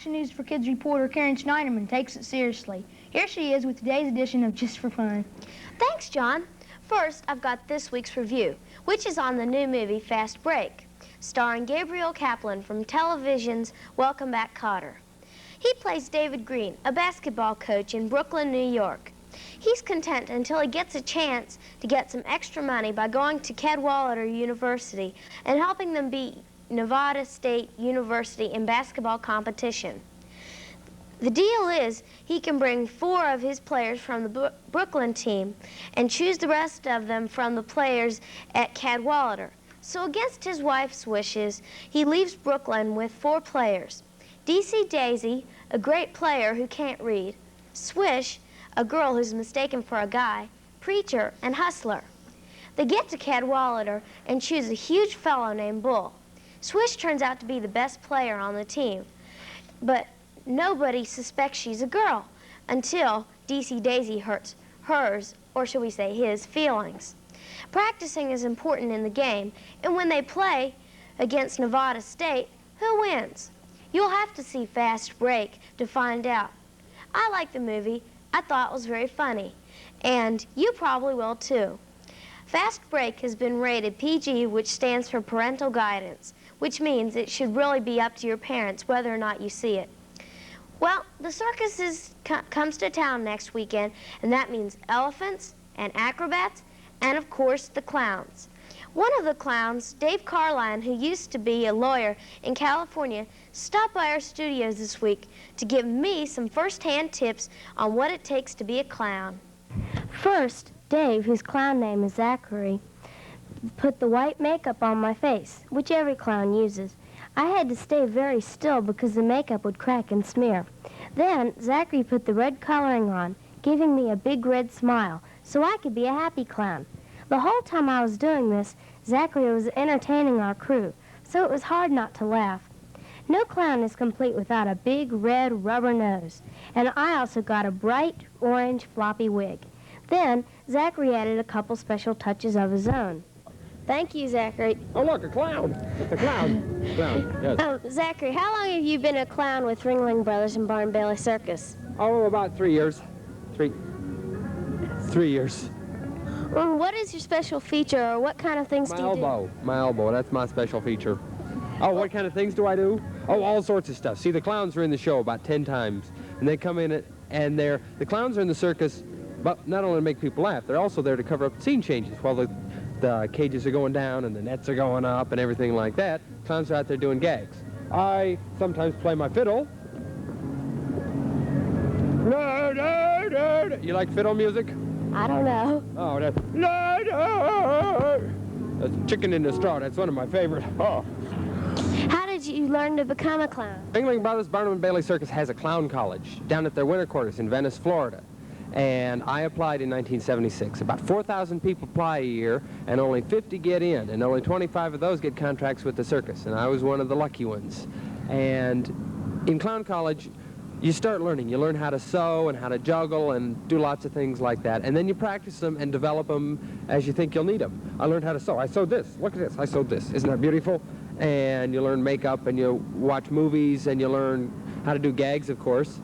Action News for Kids reporter Karen Schneiderman takes it seriously. Here she is with today's edition of Just for Fun. Thanks, John. First, I've got this week's review, which is on the new movie Fast Break, starring Gabriel Kaplan from television's Welcome Back, Kotter. He plays David Green, a basketball coach in Brooklyn, New York. He's content until he gets a chance to get some extra money by going to Cadwallader University and helping them beat Nevada State University in basketball competition. The deal is he can bring 4 of his players from the Brooklyn team and choose the rest of them from the players at Cadwallader. So against his wife's wishes, he leaves Brooklyn with 4 players. DC Daisy, a great player who can't read, Swish, a girl who's mistaken for a guy, Preacher, and Hustler. They get to Cadwallader and choose a huge fellow named Bull. Swish turns out to be the best player on the team, but nobody suspects she's a girl until DC Daisy hurts hers, or should we say his, feelings. Practicing is important in the game, and when they play against Nevada State, who wins? You'll have to see Fast Break to find out. I like the movie. I thought it was very funny, and you probably will too. Fast Break has been rated PG, which stands for parental guidance, which means it should really be up to your parents whether or not you see it. Well, the circus comes to town next weekend, and that means elephants and acrobats and, of course, the clowns. One of the clowns, Dave Carline, who used to be a lawyer in California, stopped by our studios this week to give me some first-hand tips on what it takes to be a clown. First, Dave, whose clown name is Zachary, put the white makeup on my face, which every clown uses. I had to stay very still because the makeup would crack and smear. Then, Zachary put the red coloring on, giving me a big red smile, so I could be a happy clown. The whole time I was doing this, Zachary was entertaining our crew, so it was hard not to laugh. No clown is complete without a big red rubber nose, and I also got a bright orange floppy wig. Then, Zachary added a couple special touches of his own. Thank you, Zachary. Oh, look, a clown. It's a clown. Clown, yes. Zachary, how long have you been a clown with Ringling Brothers and Barn Bailey Circus? Oh, about 3 years. 3 years. What is your special feature, or what kind of things do you do? My elbow, that's my special feature. Oh, what kind of things do I do? Oh, all sorts of stuff. See, the clowns are in the show about 10 times, and they come in and the clowns are in the circus, but not only to make people laugh, they're also there to cover up scene changes while the cages are going down and the nets are going up and everything like that. Clowns are out there doing gags. I sometimes play my fiddle. You like fiddle music? I don't know. Oh, that's Chicken in the Straw. That's one of my favorite. Oh. How did you learn to become a clown? Ringling Brothers Barnum and Bailey Circus has a clown college down at their winter quarters in Venice, Florida. And I applied in 1976. About 4,000 people apply a year, and only 50 get in, and only 25 of those get contracts with the circus, and I was one of the lucky ones. And in clown college, you start learning. You learn how to sew and how to juggle and do lots of things like that, and then you practice them and develop them as you think you'll need them. I learned how to sew. I sewed this. Look at this. I sewed this. Isn't that beautiful? And you learn makeup, and you watch movies, and you learn how to do gags, of course.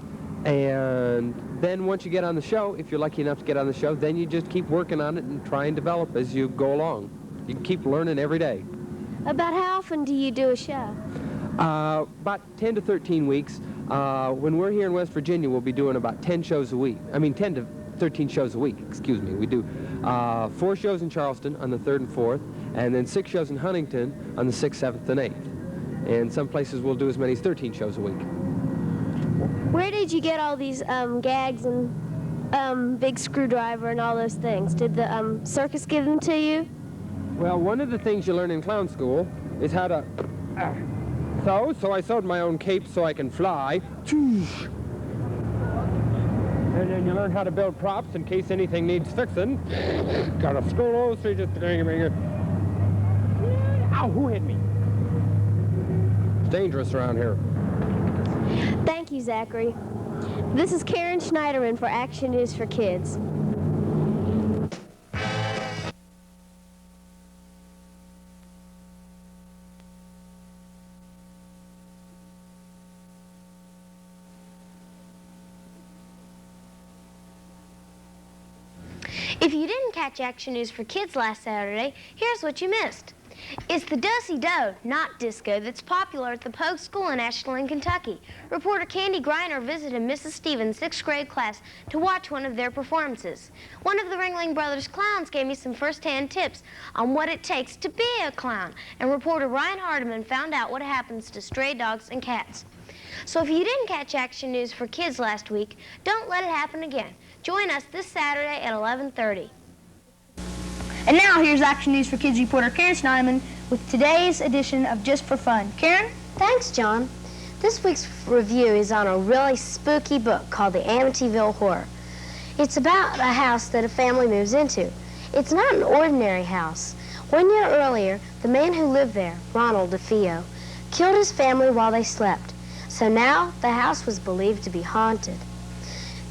And then once you get on the show, if you're lucky enough to get on the show, then you just keep working on it and try and develop as you go along. You can keep learning every day. About how often do you do a show? About 10 to 13 weeks. When we're here in West Virginia, we'll be doing about 10 shows a week. 10 to 13 shows a week, excuse me. We do 4 shows in Charleston on the 3rd and 4th, and then 6 shows in Huntington on the 6th, 7th, and 8th. And some places we'll do as many as 13 shows a week. Where did you get all these gags and big screwdriver and all those things? Did the circus give them to you? Well, one of the things you learn in clown school is how to sew. So I sewed my own cape so I can fly. And then you learn how to build props in case anything needs fixing. Got to screw those three just to Ow, who hit me? It's dangerous around here. Thank you, Zachary. This is Karen Schneiderman for Action News for Kids. If you didn't catch Action News for Kids last Saturday, here's what you missed. It's the do-si-do, not disco, that's popular at the Pogue School in Ashland, Kentucky. Reporter Candy Griner visited Mrs. Stevens' 6th grade class to watch one of their performances. One of the Ringling Brothers clowns gave me some first-hand tips on what it takes to be a clown, and reporter Ryan Hardiman found out what happens to stray dogs and cats. So if you didn't catch Action News for Kids last week, don't let it happen again. Join us this Saturday at 11:30. And now here's Action News for Kids reporter Karen Snyman with today's edition of Just for Fun. Karen? Thanks, John. This week's review is on a really spooky book called The Amityville Horror. It's about a house that a family moves into. It's not an ordinary house. 1 year earlier, the man who lived there, Ronald DeFeo, killed his family while they slept. So now the house was believed to be haunted.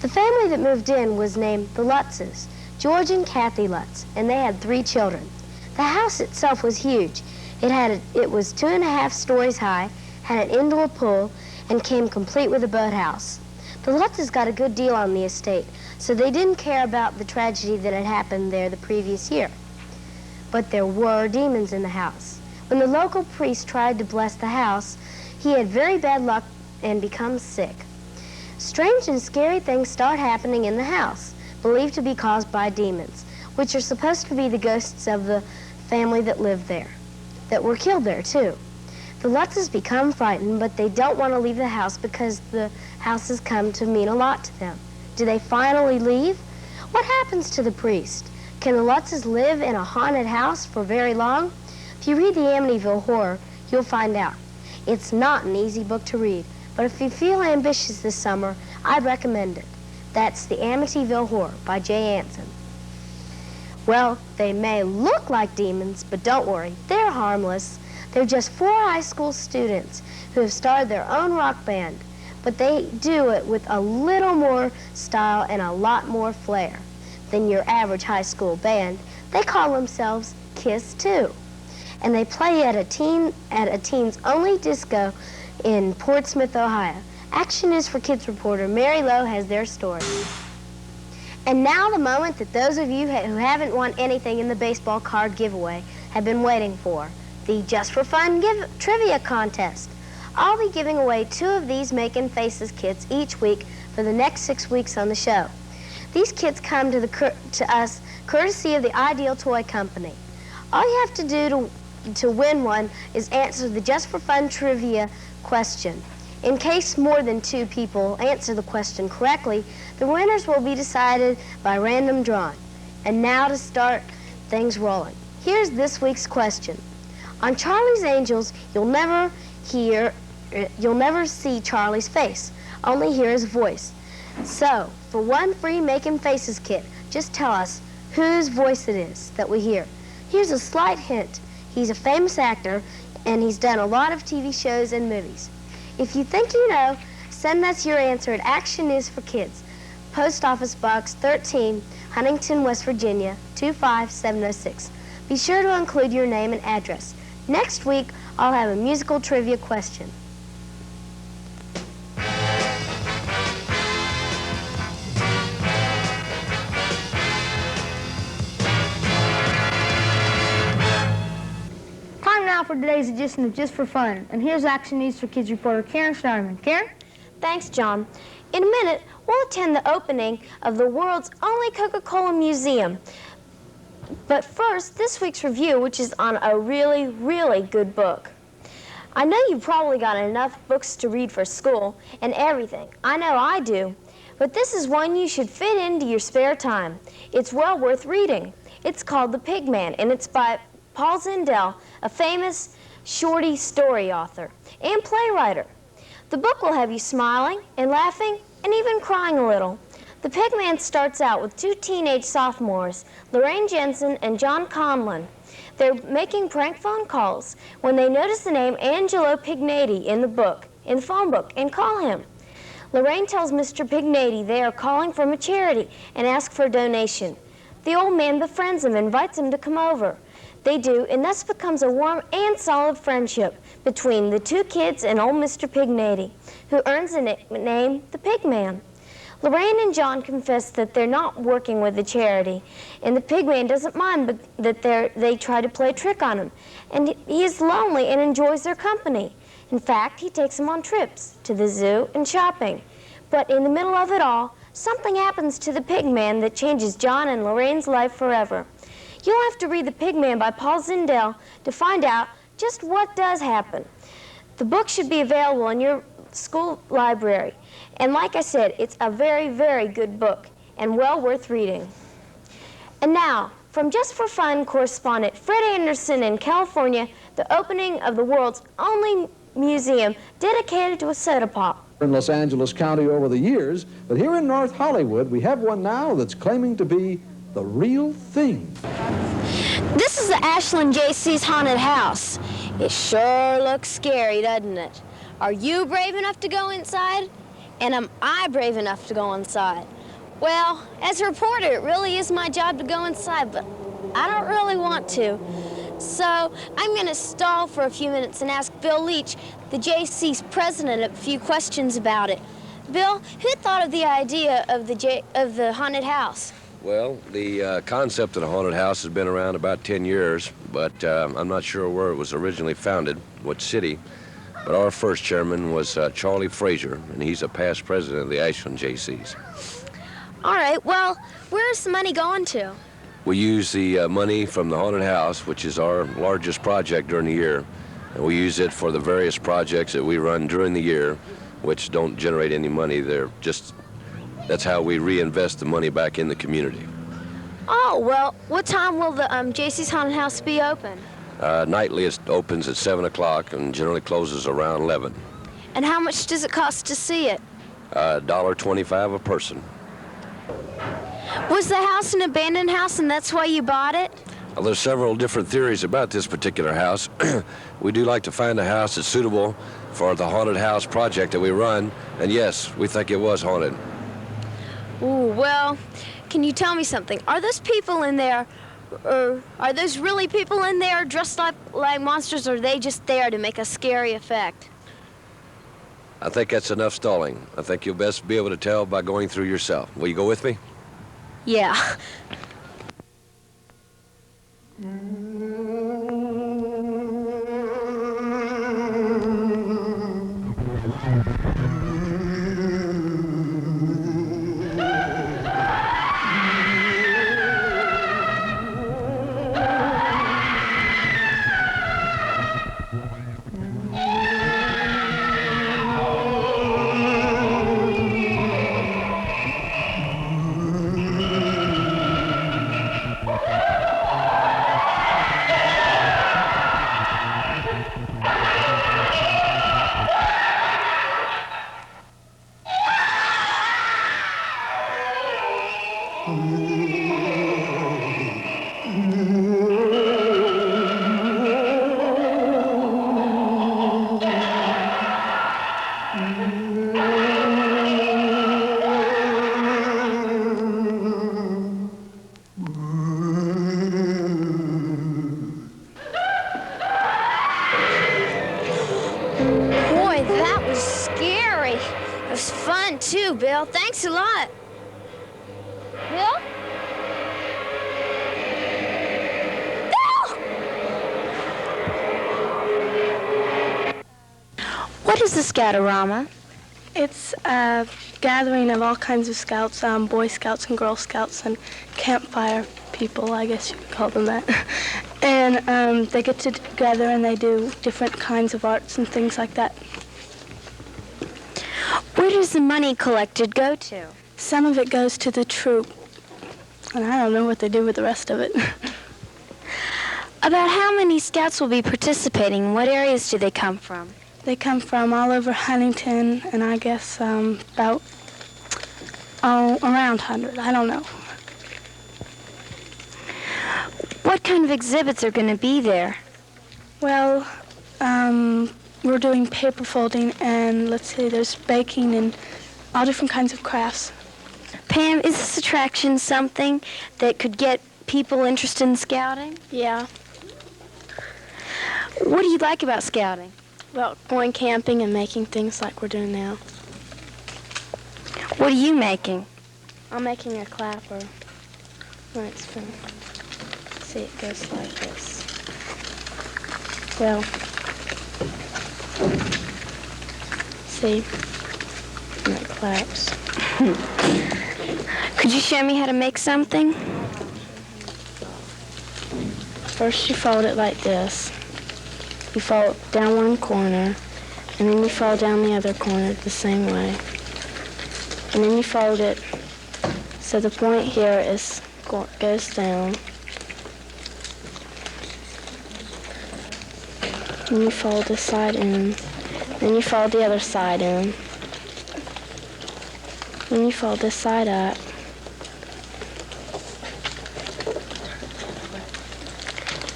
The family that moved in was named the Lutzes, George and Kathy Lutz, and they had 3 children. The house itself was huge. It was 2.5 stories high, had an indoor pool, and came complete with a boathouse. The Lutzes got a good deal on the estate, so they didn't care about the tragedy that had happened there the previous year. But there were demons in the house. When the local priest tried to bless the house, he had very bad luck and become sick. Strange and scary things start happening in the house, believed to be caused by demons, which are supposed to be the ghosts of the family that lived there, that were killed there too. The Lutzes become frightened, but they don't want to leave the house because the house has come to mean a lot to them. Do they finally leave? What happens to the priest? Can the Lutzes live in a haunted house for very long? If you read the Amityville Horror, you'll find out. It's not an easy book to read, but if you feel ambitious this summer, I'd recommend it. That's The Amityville Horror by Jay Anson. Well, they may look like demons, but don't worry, they're harmless. They're just 4 high school students who have started their own rock band, but they do it with a little more style and a lot more flair than your average high school band. They call themselves Kiss 2, and they play at a teens-only disco in Portsmouth, Ohio. Action News for Kids reporter Mary Lowe has their story. And now the moment that those of you who haven't won anything in the baseball card giveaway have been waiting for, the Just for Fun trivia contest. I'll be giving away 2 of these Making Faces kits each week for the next 6 weeks on the show. These kits come to us courtesy of the Ideal Toy Company. All you have to do to win one is answer the Just for Fun trivia question. In case more than 2 people answer the question correctly, the winners will be decided by random drawing. And now to start things rolling. Here's this week's question. On Charlie's Angels, you'll never see Charlie's face, only hear his voice. So, for 1 free Making Faces kit, just tell us whose voice it is that we hear. Here's a slight hint. He's a famous actor, and he's done a lot of TV shows and movies. If you think you know, send us your answer at Action News for Kids, Post Office Box 13, Huntington, West Virginia, 25706. Be sure to include your name and address. Next week, I'll have a musical trivia question. Time now for today's edition of Just for Fun. And here's Action News for Kids reporter Karen Schneiderman. Karen? Thanks, John. In a minute, we'll attend the opening of the world's only Coca-Cola museum. But first, this week's review, which is on a really, really good book. I know you've probably got enough books to read for school and everything. I know I do. But this is one you should fit into your spare time. It's well worth reading. It's called The Pig Man, and it's by Paul Zindel, a famous shorty story author and playwright. The book will have you smiling and laughing and even crying a little. The Pig Man starts out with 2 teenage sophomores, Lorraine Jensen and John Conlon. They're making prank phone calls when they notice the name Angelo Pignati in the phone book, and call him. Lorraine tells Mr. Pignati they are calling from a charity and ask for a donation. The old man befriends him and invites him to come over. They do, and thus becomes a warm and solid friendship between the 2 kids and old Mr. Pignati, who earns the nickname the Pig Man. Lorraine and John confess that they're not working with the charity, and the pigman doesn't mind but that they try to play a trick on him. And he is lonely and enjoys their company. In fact, he takes them on trips to the zoo and shopping. But in the middle of it all, something happens to the pigman that changes John and Lorraine's life forever. You'll have to read The Pigman by Paul Zindel to find out just what does happen. The book should be available in your school library. And like I said, it's a very, very good book and well worth reading. And now, from Just for Fun correspondent Fred Anderson in California, the opening of the world's only museum dedicated to a soda pop. In Los Angeles County over the years, but here in North Hollywood, we have one now that's claiming to be the real thing. This is the Ashland J.C.'s haunted house. It sure looks scary, doesn't it? Are you brave enough to go inside? And am I brave enough to go inside? Well, as a reporter, it really is my job to go inside, but I don't really want to. So I'm going to stall for a few minutes and ask Bill Leach, the J.C.'s president, a few questions about it. Bill, who thought of the idea of the haunted house? Well, the concept of the haunted house has been around about 10 years, but I'm not sure where it was originally founded, what city. But our first chairman was Charlie Frazier, and he's a past president of the Ashland J.C.'s. All right, well, where's the money going to? We use the money from the haunted house, which is our largest project during the year, and we use it for the various projects that we run during the year, which don't generate any money. That's how we reinvest the money back in the community. Oh, well, what time will the J.C.'s haunted house be open? Nightly it opens at 7 o'clock and generally closes around 11. And how much does it cost to see it? $1.25 a person. Was the house an abandoned house and that's why you bought it? Well, there's several different theories about this particular house. We do like to find a house that's suitable for the haunted house project that we run, and yes, we think it was haunted. Ooh, well, can you tell me something? Are those people in there, or are those really people in there dressed like monsters, or are they just there to make a scary effect? I think that's enough stalling. I think you'll best be able to tell by going through yourself. Will you go with me? Yeah. Too, Bill. Thanks a lot. Bill? Bill! What is the Scoutorama? It's a gathering of all kinds of scouts, Boy Scouts and Girl Scouts and campfire people, I guess you could call them that. And they get together and they do different kinds of arts and things like that. Where does the money collected go to? Some of it goes to the troop, and I don't know what they do with the rest of it. About how many scouts will be participating? What areas do they come from? They come from all over Huntington, and I guess about around 100. I don't know. What kind of exhibits are going to be there? Well, we're doing paper folding, and let's see, there's baking and all different kinds of crafts. Pam, is this attraction something that could get people interested in scouting? Yeah. What do you like about scouting? Well, going camping and making things like we're doing now. What are you making? I'm making a clapper when it's finished. See, it goes like this. Well, see, and it claps. Could you show me how to make something? First you fold it like this. You fold down one corner, and then you fold down the other corner the same way. And then you fold it so the point here goes down. Then you fold this side in. Then you fold the other side in. Then you fold this side up.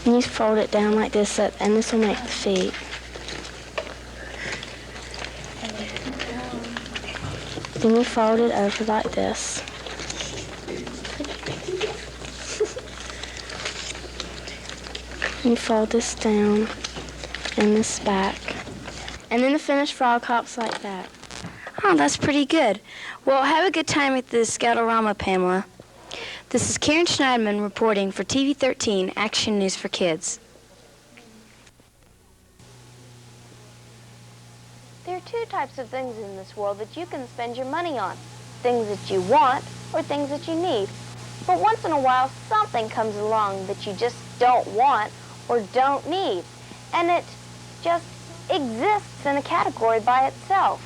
And you fold it down like this, and this will make the feet. Then you fold it over like this. You fold this down and this back. And then the finished frog hops like that. Oh, that's pretty good. Well, have a good time at the Scoutorama, Pamela. This is Karen Schneiderman reporting for TV 13 Action News for Kids. There are two types of things in this world that you can spend your money on. Things that you want or things that you need. But once in a while, something comes along that you just don't want or don't need. And it just exists in a category by itself.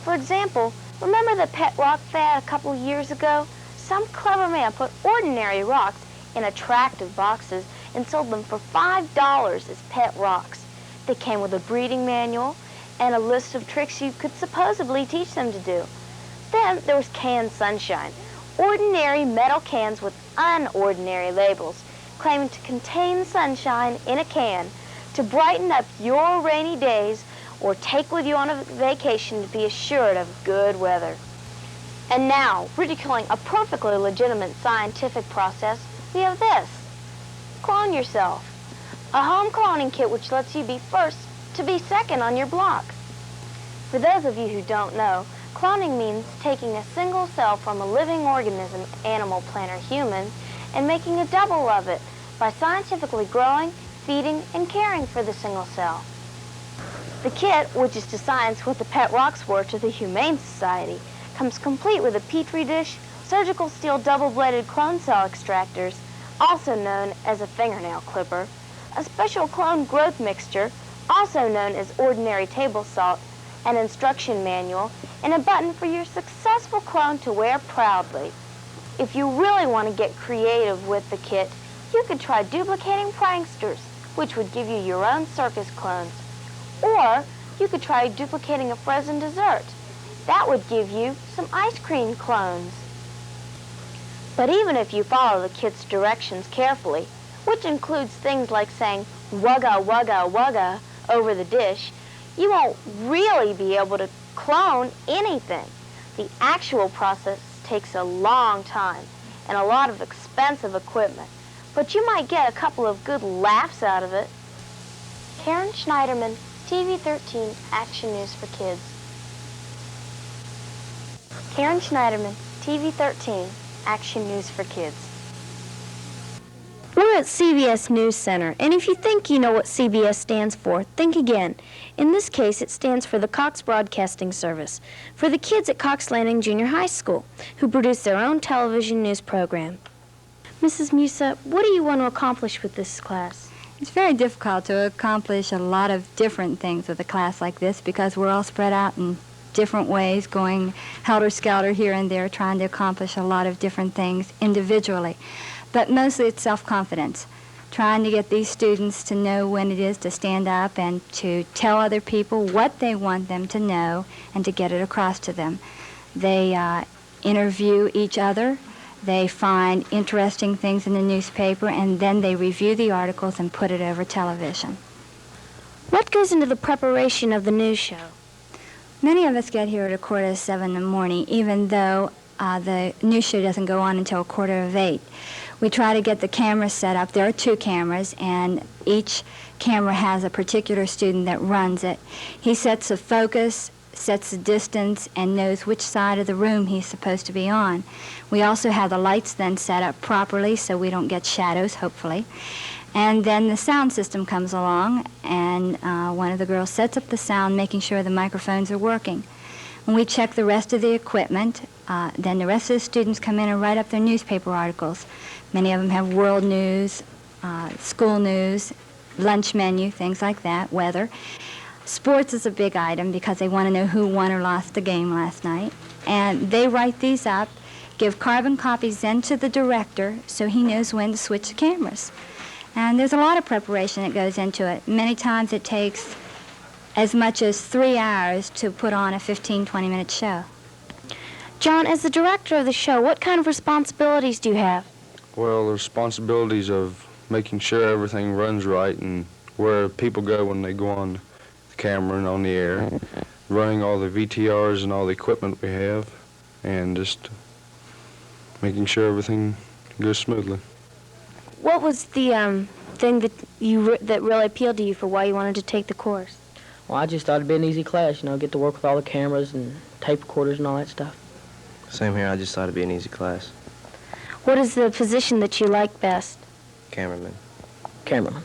For example, remember the pet rock fad a couple years ago? Some clever man put ordinary rocks in attractive boxes and sold them for $5 as pet rocks. They came with a breeding manual and a list of tricks you could supposedly teach them to do. Then there was canned sunshine, ordinary metal cans with unordinary labels, claiming to contain sunshine in a can to brighten up your rainy days or take with you on a vacation to be assured of good weather. And now, ridiculing a perfectly legitimate scientific process, we have this. Clone yourself. A home cloning kit which lets you be first to be second on your block. For those of you who don't know, cloning means taking a single cell from a living organism, animal, plant, or human, and making a double of it by scientifically growing, feeding, and caring for the single cell. The kit, which is to science what the pet rocks were to the Humane Society, comes complete with a petri dish, surgical steel double-bladed clone cell extractors, also known as a fingernail clipper, a special clone growth mixture, also known as ordinary table salt, an instruction manual, and a button for your successful clone to wear proudly. If you really want to get creative with the kit, you could try duplicating pranksters, which would give you your own circus clones. Or you could try duplicating a frozen dessert. That would give you some ice cream clones. But even if you follow the kit's directions carefully, which includes things like saying wugga wugga wugga over the dish, you won't really be able to clone anything. The actual process takes a long time and a lot of expensive equipment, but you might get a couple of good laughs out of it. Karen Schneiderman, TV 13 Action News for Kids. Karen Schneiderman, TV 13 Action News for Kids. We're at CBS News Center, and if you think you know what CBS stands for, think again. In this case, it stands for the Cox Broadcasting Service, for the kids at Cox Landing Junior High School, who produce their own television news program. Mrs. Musa, what do you want to accomplish with this class? It's very difficult to accomplish a lot of different things with a class like this because we're all spread out in different ways, going helter-skelter here and there, trying to accomplish a lot of different things individually. But mostly it's self-confidence, trying to get these students to know when it is to stand up and to tell other people what they want them to know and to get it across to them. They interview each other. They find interesting things in the newspaper, and then they review the articles and put it over television. What goes into the preparation of the news show? Many of us get here at 7:15 in the morning, even though the news show doesn't go on until 7:15. We try to get the cameras set up. There are 2 cameras, and each camera has a particular student that runs it. He sets the focus, sets the distance, and knows which side of the room he's supposed to be on. We also have the lights then set up properly so we don't get shadows, hopefully. And then the sound system comes along, and one of the girls sets up the sound, making sure the microphones are working. When we check the rest of the equipment, then the rest of the students come in and write up their newspaper articles. Many of them have world news, school news, lunch menu, things like that, weather. Sports is a big item because they want to know who won or lost the game last night. And they write these up, give carbon copies then to the director so he knows when to switch the cameras. And there's a lot of preparation that goes into it. Many times it takes as much as 3 hours to put on a 15, 20-minute show. John, as the director of the show, what kind of responsibilities do you have? Well, the responsibilities of making sure everything runs right and where people go when they go on the camera and on the air, running all the VTRs and all the equipment we have, and just making sure everything goes smoothly. What was the thing that that really appealed to you for why you wanted to take the course? Well, I just thought it'd be an easy class, you know, get to work with all the cameras and tape recorders and all that stuff. Same here, I just thought it'd be an easy class. What is the position that you like best? Cameraman. Cameraman.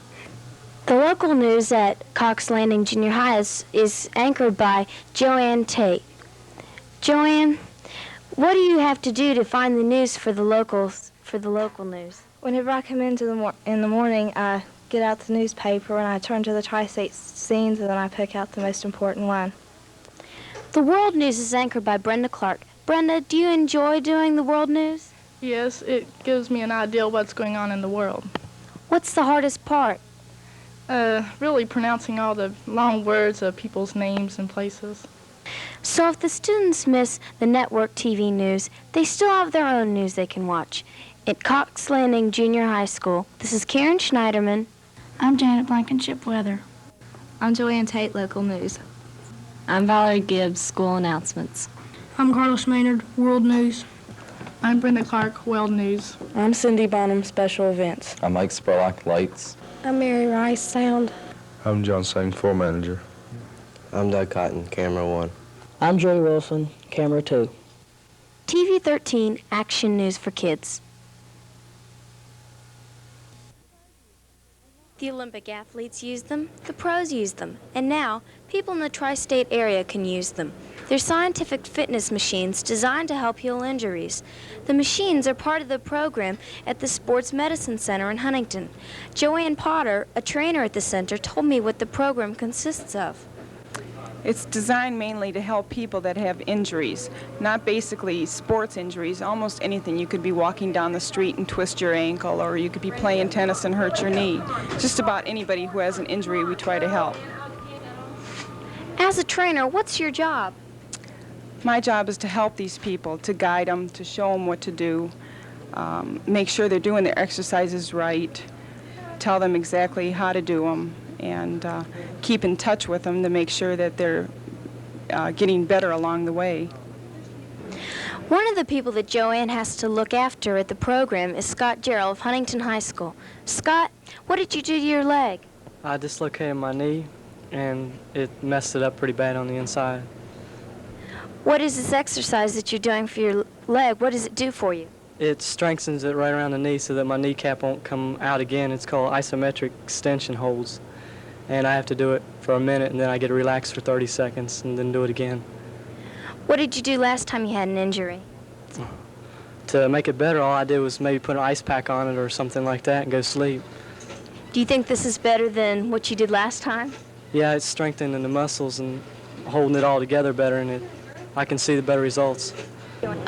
The local news at Cox Landing Junior High is anchored by Joanne Tate. Joanne, what do you have to do to find the news for the local news? Whenever I come in the morning, I get out the newspaper and I turn to the tri-state scenes and then I pick out the most important one. The world news is anchored by Brenda Clark. Brenda, do you enjoy doing the world news? Yes, it gives me an idea of what's going on in the world. What's the hardest part? Really pronouncing all the long words of people's names and places. So if the students miss the network TV news, they still have their own news they can watch. At Cox Landing Junior High School, this is Karen Schneiderman. I'm Janet Blankenship Weather. I'm Joanne Tate, Local News. I'm Valerie Gibbs, School Announcements. I'm Carlos Maynard, World News. I'm Brenda Clark, World News. I'm Cindy Bonham, Special Events. I'm Mike Spurlock, Lights. I'm Mary Rice, Sound. I'm John Sang, Floor Manager. I'm Doug Cotton, Camera 1. I'm Joey Wilson, Camera 2. TV 13, Action News for Kids. The Olympic athletes use them, the pros use them, and now people in the tri-state area can use them. They're scientific fitness machines designed to help heal injuries. The machines are part of the program at the Sports Medicine Center in Huntington. Joanne Potter, a trainer at the center, told me what the program consists of. It's designed mainly to help people that have injuries, not basically sports injuries, almost anything. You could be walking down the street and twist your ankle, or you could be playing tennis and hurt your knee. Just about anybody who has an injury, we try to help. As a trainer, what's your job? My job is to help these people, to guide them, to show them what to do, make sure they're doing their exercises right, tell them exactly how to do them, and keep in touch with them to make sure that they're getting better along the way. One of the people that Joanne has to look after at the program is Scott Gerald of Huntington High School. Scott, what did you do to your leg? I dislocated my knee, and it messed it up pretty bad on the inside. What is this exercise that you're doing for your leg? What does it do for you? It strengthens it right around the knee so that my kneecap won't come out again. It's called isometric extension holds. And I have to do it for a minute, and then I get to relax for 30 seconds, and then do it again. What did you do last time you had an injury? To make it better, all I did was maybe put an ice pack on it or something like that and go sleep. Do you think this is better than what you did last time? Yeah, it's strengthening the muscles and holding it all together better, and I can see the better results.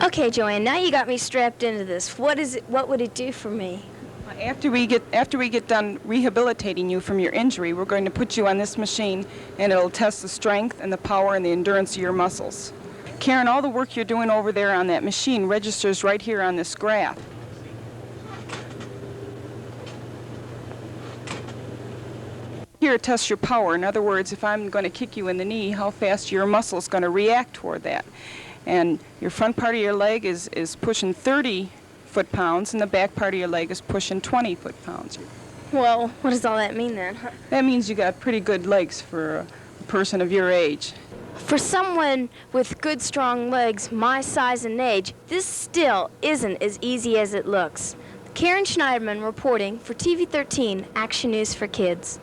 Okay, Joanne, now you got me strapped into this. What would it do for me? After we get done rehabilitating you from your injury, we're going to put you on this machine, and it'll test the strength and the power and the endurance of your muscles. Karen, all the work you're doing over there on that machine registers right here on this graph. Here it tests your power. In other words, if I'm going to kick you in the knee, how fast your muscle's going to react toward that. And your front part of your leg is pushing 30 foot-pounds, and the back part of your leg is pushing 20 foot-pounds. Well, what does all that mean then? That means you got pretty good legs for a person of your age. For someone with good, strong legs my size and age, this still isn't as easy as it looks. Karen Schneiderman reporting for TV 13 Action News for Kids.